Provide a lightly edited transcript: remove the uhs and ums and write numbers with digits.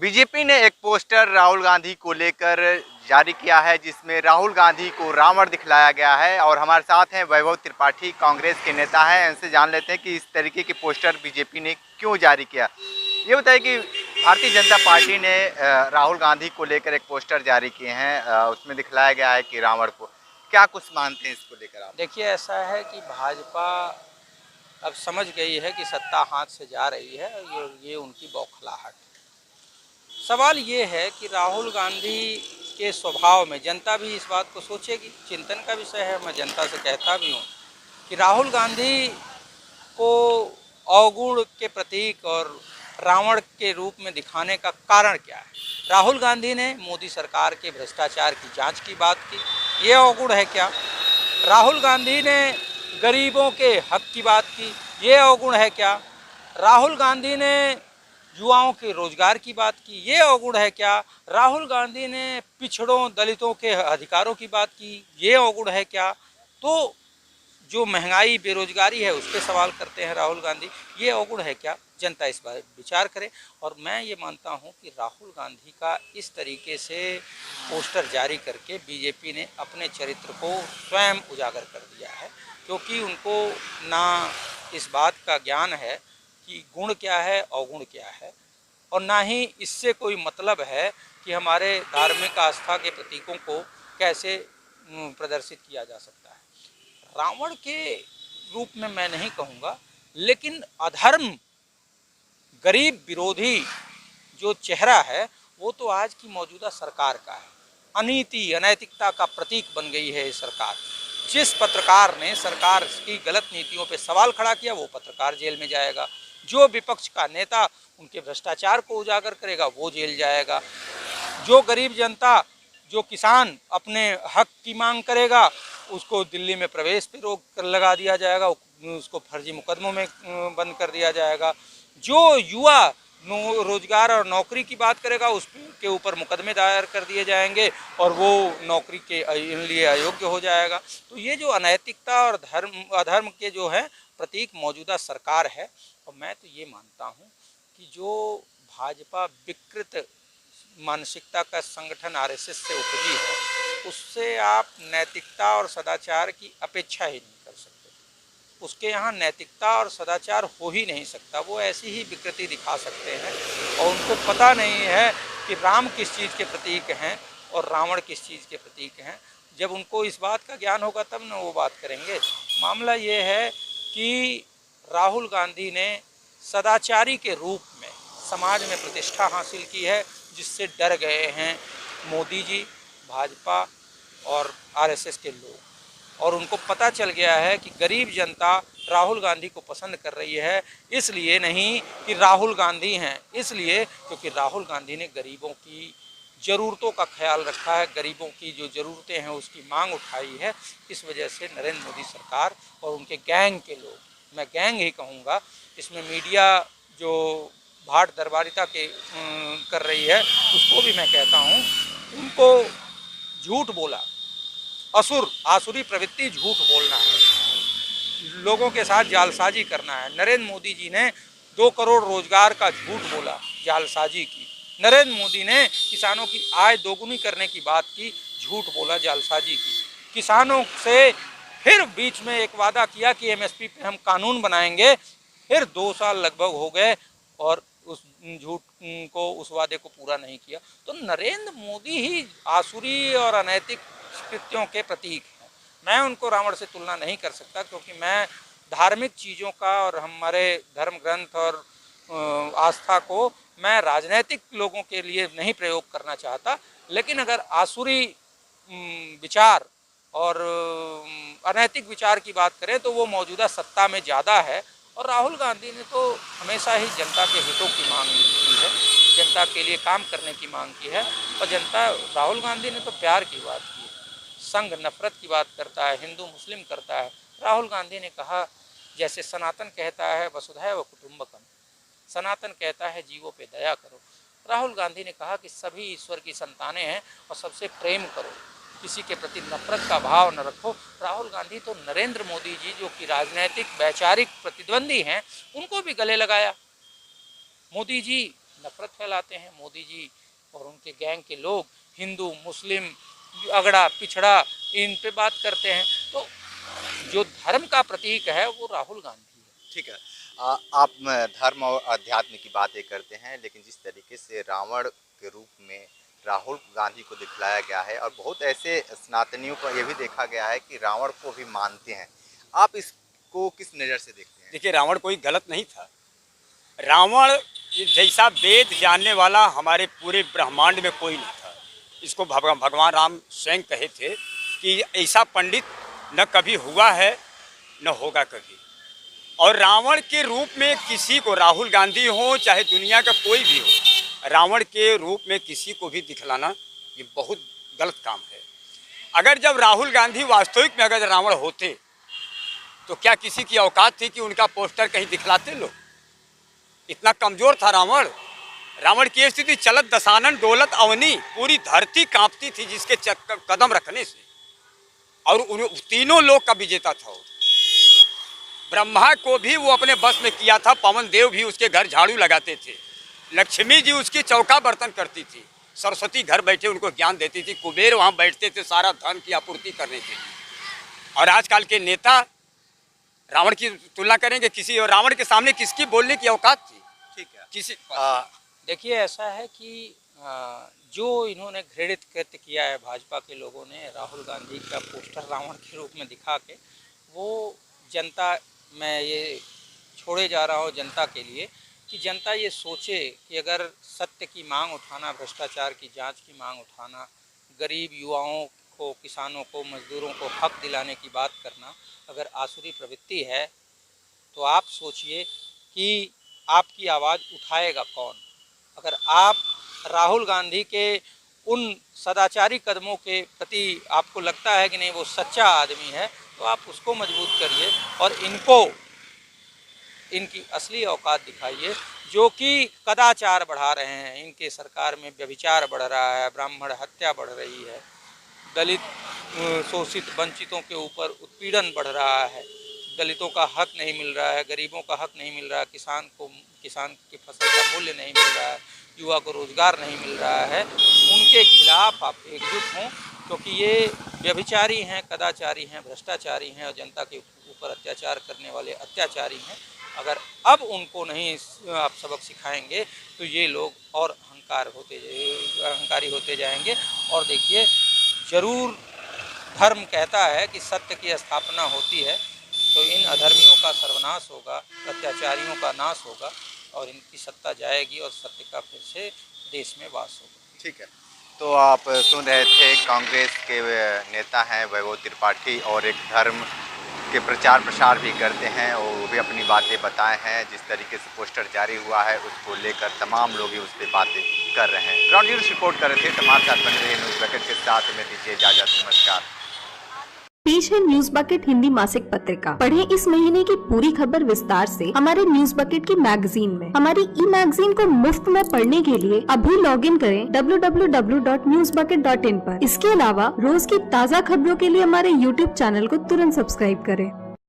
BJP ने एक poster Rahul Gandhi को लेकर जारी किया है जिसमें राहुल गांधी को रावण दिखलाया गया है। और हमारे साथ हैं वैभव त्रिपाठी, कांग्रेस के नेता हैं। इनसे जान लेते हैं कि इस तरीके के पोस्टर बीजेपी ने क्यों जारी किया। ये बताइए कि भारतीय जनता पार्टी ने राहुल गांधी को लेकर एक पोस्टर जारी किए हैं, उसमें दिखलाया गया है कि रावण को, क्या कुछ मानते हैं इसको लेकर आप? देखिए, ऐसा है कि भाजपा अब समझ गई है कि सत्ता हाथ से जा रही है और ये उनकी बौखलाहट है। सवाल ये है कि राहुल गांधी के स्वभाव में जनता भी इस बात को सोचेगी, चिंतन का विषय है। मैं जनता से कहता भी हूँ कि राहुल गांधी को अवगुण के प्रतीक और रावण के रूप में दिखाने का कारण क्या है। राहुल गांधी ने मोदी सरकार के भ्रष्टाचार की जांच की बात की, ये अवगुण है क्या? राहुल गांधी ने गरीबों के हक की बात की, ये अवगुण है क्या? राहुल गांधी ने युवाओं के रोजगार की बात की, ये अवगुण है क्या? राहुल गांधी ने पिछड़ों दलितों के अधिकारों की बात की, ये अवगुण है क्या? तो जो महंगाई बेरोजगारी है उसके सवाल करते हैं राहुल गांधी, ये अवगुण है क्या? जनता इस बार विचार करे। और मैं ये मानता हूँ कि राहुल गांधी का इस तरीके से पोस्टर जारी करके बीजेपी ने अपने चरित्र को स्वयं उजागर कर दिया है, क्योंकि उनको ना इस बात का ज्ञान है कि गुण क्या है अवगुण क्या है, और ना ही इससे कोई मतलब है कि हमारे धार्मिक आस्था के प्रतीकों को कैसे प्रदर्शित किया जा सकता है। रावण के रूप में मैं नहीं कहूँगा, लेकिन अधर्म, गरीब विरोधी जो चेहरा है वो तो आज की मौजूदा सरकार का है। अनीति अनैतिकता का प्रतीक बन गई है ये सरकार। जिस पत्रकार ने सरकार की गलत नीतियों पे सवाल खड़ा किया वो पत्रकार जेल में जाएगा, जो विपक्ष का नेता उनके भ्रष्टाचार को उजागर करेगा वो जेल जाएगा, जो गरीब जनता, जो किसान अपने हक की मांग करेगा उसको दिल्ली में प्रवेश पे रोक लगा दिया जाएगा, उसको फर्जी मुकदमों में बंद कर दिया जाएगा, जो युवा रोजगार और नौकरी की बात करेगा उसके ऊपर मुकदमे दायर कर दिए जाएंगे और वो नौकरी के लिए अयोग्य हो जाएगा। तो ये जो अनैतिकता और अधर्म के जो है प्रतीक मौजूदा सरकार है। और मैं तो ये मानता हूँ कि जो भाजपा विकृत मानसिकता का संगठन आरएसएस से उपजी है उससे आप नैतिकता और सदाचार की अपेक्षा ही नहीं कर सकते। उसके यहाँ नैतिकता और सदाचार हो ही नहीं सकता। वो ऐसी ही विकृति दिखा सकते हैं और उनको पता नहीं है कि राम किस चीज़ के प्रतीक हैं और रावण किस चीज़ के प्रतीक हैं। जब उनको इस बात का ज्ञान होगा तब न वो बात करेंगे। मामला ये है कि राहुल गांधी ने सदाचारी के रूप में समाज में प्रतिष्ठा हासिल की है, जिससे डर गए हैं मोदी जी, भाजपा और आरएसएस के लोग। और उनको पता चल गया है कि गरीब जनता राहुल गांधी को पसंद कर रही है, इसलिए नहीं कि राहुल गांधी हैं, इसलिए क्योंकि राहुल गांधी ने गरीबों की ज़रूरतों का ख्याल रखा है, गरीबों की जो ज़रूरतें हैं उसकी मांग उठाई है। इस वजह से नरेंद्र मोदी सरकार और उनके गैंग के लोग, मैं गैंग ही कहूँगा, इसमें मीडिया जो भाट दरबारिता के कर रही है उसको भी मैं कहता हूँ, उनको झूठ बोला, आसुरी प्रवृत्ति झूठ बोलना है, लोगों के साथ जालसाजी करना है। नरेंद्र मोदी जी ने 2 करोड़ रोजगार का झूठ बोला, जालसाजी की। नरेंद्र मोदी ने किसानों की आय दोगुनी करने की बात की, झूठ बोला, जालसाजी की। किसानों से फिर बीच में एक वादा किया कि एमएसपी पे हम कानून बनाएंगे, फिर 2 साल लगभग हो गए और उस झूठ को, उस वादे को पूरा नहीं किया। तो नरेंद्र मोदी ही आसुरी और अनैतिक कृत्यों के प्रतीक हैं। मैं उनको रावण से तुलना नहीं कर सकता, क्योंकि मैं धार्मिक चीज़ों का और हमारे धर्म ग्रंथ और आस्था को मैं राजनीतिक लोगों के लिए नहीं प्रयोग करना चाहता। लेकिन अगर आसुरी विचार और अनैतिक विचार की बात करें तो वो मौजूदा सत्ता में ज़्यादा है। और राहुल गांधी ने तो हमेशा ही जनता के हितों की मांग की है, जनता के लिए काम करने की मांग की है। और राहुल गांधी ने तो प्यार की बात की है, संघ नफरत की बात करता है, हिंदू मुस्लिम करता है। राहुल गांधी ने कहा, जैसे सनातन कहता है वसुधैव कुटुंबकम, सनातन कहता है जीवों पे दया करो, राहुल गांधी ने कहा कि सभी ईश्वर की संतानें हैं और सबसे प्रेम करो, किसी के प्रति नफरत का भाव न रखो। राहुल गांधी तो नरेंद्र मोदी जी, जो कि राजनीतिक वैचारिक प्रतिद्वंदी हैं, उनको भी गले लगाया। मोदी जी नफरत फैलाते हैं। मोदी जी और उनके गैंग के लोग हिंदू मुस्लिम अगड़ा पिछड़ा इन पे बात करते हैं। तो जो धर्म का प्रतीक है वो राहुल गांधी है। ठीक है, आप धर्म और अध्यात्म की बातें करते हैं, लेकिन जिस तरीके से रावण के रूप में राहुल गांधी को दिखलाया गया है, और बहुत ऐसे सनातनियों को यह भी देखा गया है कि रावण को भी मानते हैं, आप इसको किस नज़र से देखते हैं? देखिए, रावण कोई गलत नहीं था। रावण जैसा वेद जानने वाला हमारे पूरे ब्रह्मांड में कोई नहीं था। इसको भगवान राम स्वयं कहे थे कि ऐसा पंडित न कभी हुआ है न होगा कभी। और रावण के रूप में किसी को, राहुल गांधी हो चाहे दुनिया का कोई भी हो, रावण के रूप में किसी को भी दिखलाना ये बहुत गलत काम है। अगर जब राहुल गांधी वास्तविक में अगर रावण होते तो क्या किसी की औकात थी कि उनका पोस्टर कहीं दिखलाते लोग? इतना कमजोर था रावण। रावण की स्थिति चलत दशानन डोलत अवनी, पूरी धरती कांपती थी जिसके कदम रखने से, और उन तीनों लोग का विजेता था वो। ब्रह्मा को भी वो अपने बस में किया था, पवन देव भी उसके घर झाड़ू लगाते थे, लक्ष्मी जी उसकी चौका बर्तन करती थी, सरस्वती घर बैठे उनको ज्ञान देती थी, कुबेर वहाँ बैठते थे सारा धन की आपूर्ति करने के लिए। और आजकल के नेता रावण की तुलना करेंगे किसी, और रावण के सामने किसकी बोलने की औकात थी? ठीक है, किसी देखिए, ऐसा है कि जो इन्होंने घृणित कृत्य किया है भाजपा के लोगों ने, राहुल गांधी का पोस्टर रावण के रूप में दिखा के, वो जनता, मैं ये छोड़े जा रहा हूँ जनता के लिए कि जनता ये सोचे कि अगर सत्य की मांग उठाना, भ्रष्टाचार की जांच की मांग उठाना, गरीब युवाओं को, किसानों को, मजदूरों को हक दिलाने की बात करना अगर आसुरी प्रवृत्ति है, तो आप सोचिए कि आपकी आवाज़ उठाएगा कौन? अगर आप राहुल गांधी के उन सदाचारी कदमों के प्रति आपको लगता है कि नहीं वो सच्चा आदमी है, तो आप उसको मजबूत करिए और इनकी असली औकात दिखाइए, जो कि कदाचार बढ़ा रहे हैं। इनके सरकार में व्यभिचार बढ़ रहा है, ब्राह्मण हत्या बढ़ रही है, दलित शोषित वंचितों के ऊपर उत्पीड़न बढ़ रहा है, दलितों का हक नहीं मिल रहा है, गरीबों का हक नहीं मिल रहा है, किसान की फसल का मूल्य नहीं मिल रहा है, युवा को रोजगार नहीं मिल रहा है। उनके खिलाफ आप एकजुट हों, क्योंकि ये व्यभिचारी हैं, कदाचारी हैं, भ्रष्टाचारी हैं और जनता के ऊपर अत्याचार करने वाले अत्याचारी हैं। अगर अब उनको नहीं आप सबक सिखाएंगे तो ये लोग और अहंकारी होते जाएंगे। और देखिए, जरूर धर्म कहता है कि सत्य की स्थापना होती है, तो इन अधर्मियों का सर्वनाश होगा, अत्याचारियों का नाश होगा और इनकी सत्ता जाएगी और सत्य का फिर से देश में वास होगा। ठीक है, तो आप सुन रहे थे, कांग्रेस के नेता हैं वैभव त्रिपाठी, और एक धर्म के प्रचार प्रसार भी करते हैं, और वो भी अपनी बातें बताए हैं। जिस तरीके से पोस्टर जारी हुआ है उसको लेकर तमाम लोग ही उस पर बातें कर रहे हैं। ग्राउंड जीरो रिपोर्ट कर रहे थे, तमाम साथ बने रहे न्यूज़ बकेट के साथ में। दीजिए इजाजत, नमस्कार। पेश है न्यूज बकेट हिंदी मासिक पत्रिका। पढ़ें इस महीने की पूरी खबर विस्तार से हमारे न्यूज बकेट की मैगजीन में। हमारी ई मैगजीन को मुफ्त में पढ़ने के लिए अभी लॉगिन करें www.newsbucket.in पर। इसके अलावा रोज की ताज़ा खबरों के लिए हमारे YouTube चैनल को तुरंत सब्सक्राइब करें।